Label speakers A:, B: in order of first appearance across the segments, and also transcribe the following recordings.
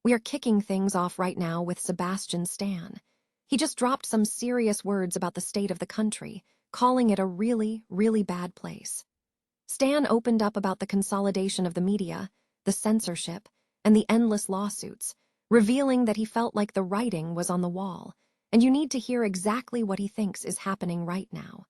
A: We are kicking things off right now with Sebastian Stan. He just dropped some serious words about the state of the country, calling it a really, really bad place. Stan opened up about the consolidation of the media, the censorship, and the endless lawsuits, revealing that he felt like the writing was on the wall, and you need to hear exactly what he thinks is happening right now.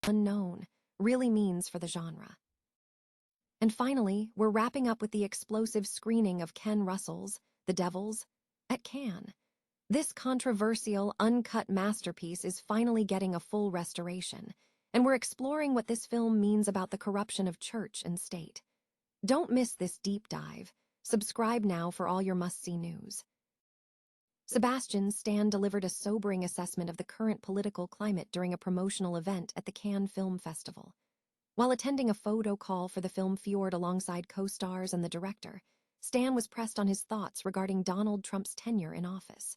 A: Unknown really means for the genre. And finally, we're wrapping up with the explosive screening of Ken Russell's The Devils at Cannes. This controversial, uncut masterpiece is finally getting a full restoration, and we're exploring what this film means about the corruption of church and state. Don't miss this deep dive. Subscribe now for all your must-see news. Sebastian Stan delivered a sobering assessment of the current political climate during a promotional event at the Cannes Film Festival. While attending a photo call for the film Fjord alongside co-stars and the director, Stan was pressed on his thoughts regarding Donald Trump's tenure in office.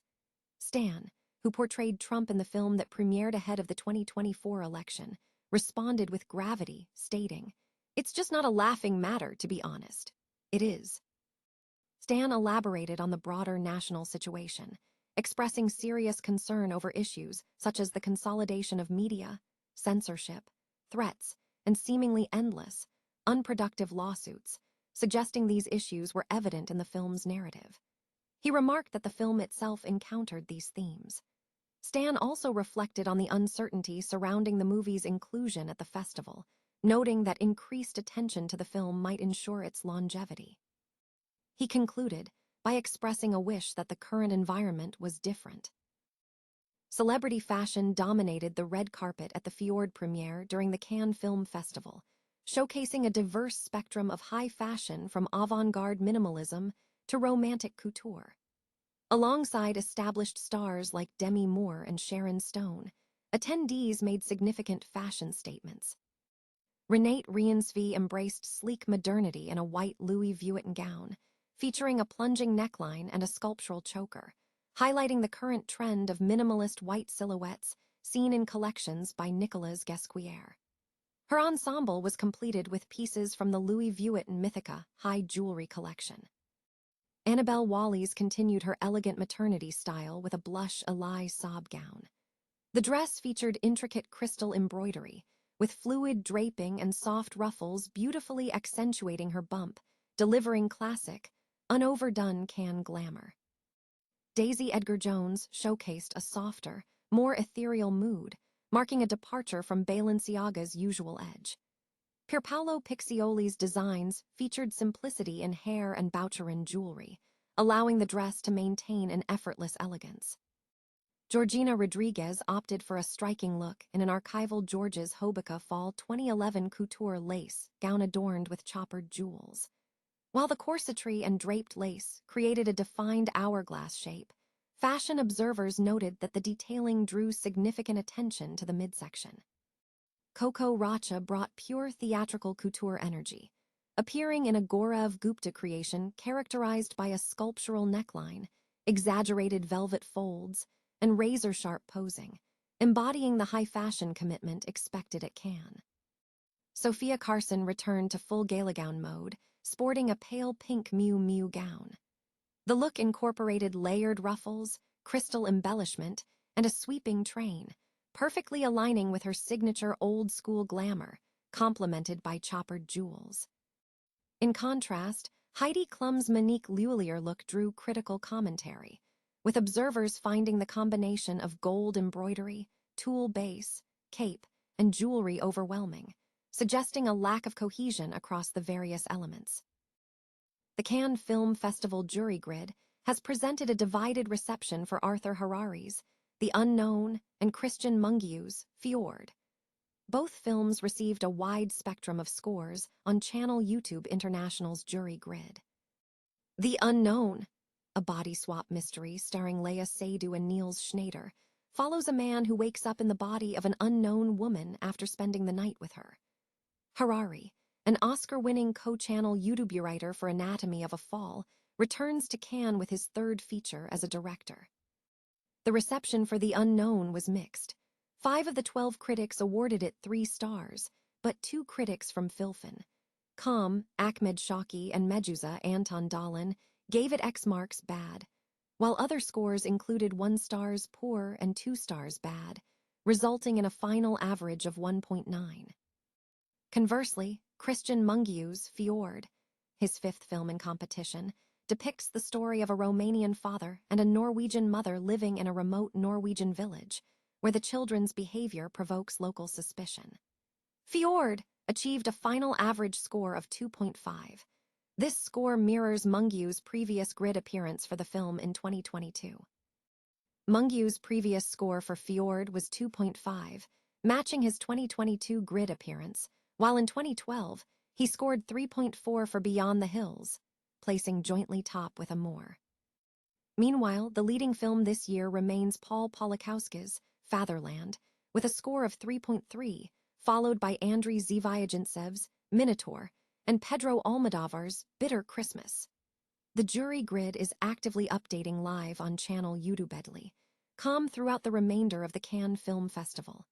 A: Stan, who portrayed Trump in the film that premiered ahead of the 2024 election, responded with gravity, stating, "It's just not a laughing matter, to be honest." It is. Stan elaborated on the broader national situation, expressing serious concern over issues such as the consolidation of media, censorship, threats, and seemingly endless, unproductive lawsuits, suggesting these issues were evident in the film's narrative. He remarked that the film itself encountered these themes. Stan also reflected on the uncertainty surrounding the movie's inclusion at the festival, noting that increased attention to the film might ensure its longevity. He concluded by expressing a wish that the current environment was different. Celebrity fashion dominated the red carpet at the Fjord premiere during the Cannes Film Festival, showcasing a diverse spectrum of high fashion from avant-garde minimalism to romantic couture. Alongside established stars like Demi Moore and Sharon Stone, attendees made significant fashion statements. Renate Reinsve embraced sleek modernity in a white Louis Vuitton gown, featuring a plunging neckline and a sculptural choker, highlighting the current trend of minimalist white silhouettes seen in collections by Nicolas Guesquière. Her ensemble was completed with pieces from the Louis Vuitton Mythica high jewelry collection. Annabelle Wallis continued her elegant maternity style with a blush Elie Saab gown. The dress featured intricate crystal embroidery, with fluid draping and soft ruffles beautifully accentuating her bump, delivering classic, unoverdone Cannes glamour. Daisy Edgar-Jones showcased a softer, more ethereal mood, marking a departure from Balenciaga's usual edge. Pierpaolo Piccioli's designs featured simplicity in hair and Boucheron jewelry, allowing the dress to maintain an effortless elegance. Georgina Rodriguez opted for a striking look in an archival Georges Hobeca Fall 2011 couture lace gown adorned with choppered jewels. While the corsetry and draped lace created a defined hourglass shape, fashion observers noted that the detailing drew significant attention to the midsection. Coco Rocha brought pure theatrical couture energy, appearing in a Gaurav Gupta creation characterized by a sculptural neckline, exaggerated velvet folds, and razor-sharp posing, embodying the high fashion commitment expected at Cannes. Sophia Carson returned to full gala gown mode, sporting a pale pink Miu Miu gown. The look incorporated layered ruffles, crystal embellishment, and a sweeping train, perfectly aligning with her signature old-school glamour, complemented by choppered jewels. In contrast, Heidi Klum's Monique Lhuillier look drew critical commentary. with observers finding the combination of gold embroidery, tulle base, cape, and jewelry overwhelming, suggesting a lack of cohesion across the various elements. The Cannes Film Festival jury grid has presented a divided reception for Arthur Harari's The Unknown and Christian Mungiu's Fjord. Both films received a wide spectrum of scores on Channel YouTube International's jury grid. The Unknown, a body swap mystery starring Leia Seydoux and Niels Schneider, follows a man who wakes up in the body of an unknown woman after spending the night with her. Harari, an Oscar-winning co-channel YouTube writer for Anatomy of a Fall, returns to Cannes with his third feature as a director. The reception for The Unknown was mixed. 5 of the 12 critics awarded it 3 stars, but 2 critics from Filfin, Com, Ahmed Shawki, and Medusa, Anton Dahlin, gave it X marks bad, while other scores included 1 stars poor and 2 stars bad, resulting in a final average of 1.9. Conversely, Christian Mungiu's Fjord, his 5th film in competition, depicts the story of a Romanian father and a Norwegian mother living in a remote Norwegian village, where the children's behavior provokes local suspicion. Fjord achieved a final average score of 2.5. This score mirrors Mungiu's previous grid appearance for the film in 2022. Mungiu's previous score for Fjord was 2.5, matching his 2022 grid appearance, while in 2012, he scored 3.4 for Beyond the Hills, placing jointly top with Moore. Meanwhile, the leading film this year remains Paul Polakowski's Fatherland, with a score of 3.3, followed by Andriy Zvyagintsev Minotaur and Pedro Almodovar's Bitter Christmas. The jury grid is actively updating live on channel YouTube.com throughout the remainder of the Cannes Film Festival.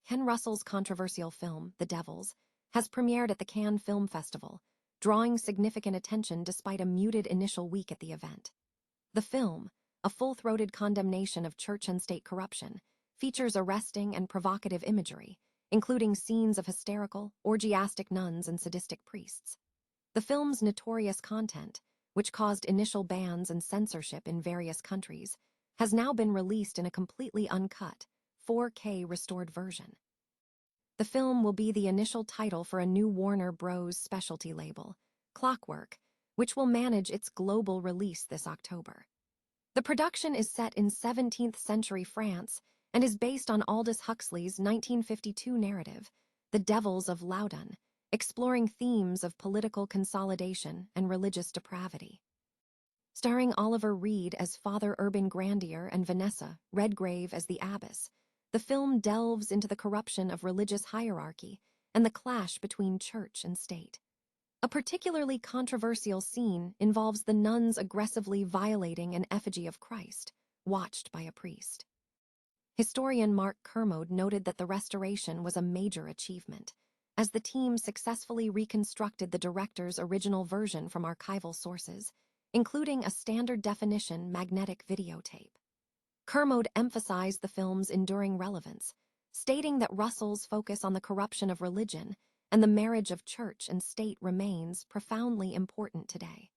A: Ken Russell's controversial film, The Devils, has premiered at the Cannes Film Festival, drawing significant attention despite a muted initial week at the event. The film, a full-throated condemnation of church and state corruption, features arresting and provocative imagery, including scenes of hysterical, orgiastic nuns and sadistic priests. The film's notorious content, which caused initial bans and censorship in various countries, has now been released in a completely uncut, 4K restored version. The film will be the initial title for a new Warner Bros. Specialty label, Clockwork, which will manage its global release this October. The production is set in 17th century France and is based on Aldous Huxley's 1952 narrative, The Devils of Loudun, exploring themes of political consolidation and religious depravity. Starring Oliver Reed as Father Urban Grandier and Vanessa Redgrave as the abbess, the film delves into the corruption of religious hierarchy and the clash between church and state. A particularly controversial scene involves the nuns aggressively violating an effigy of Christ, watched by a priest. Historian Mark Kermode noted that the restoration was a major achievement, as the team successfully reconstructed the director's original version from archival sources, including a standard-definition magnetic videotape. Kermode emphasized the film's enduring relevance, stating that Russell's focus on the corruption of religion and the marriage of church and state remains profoundly important today.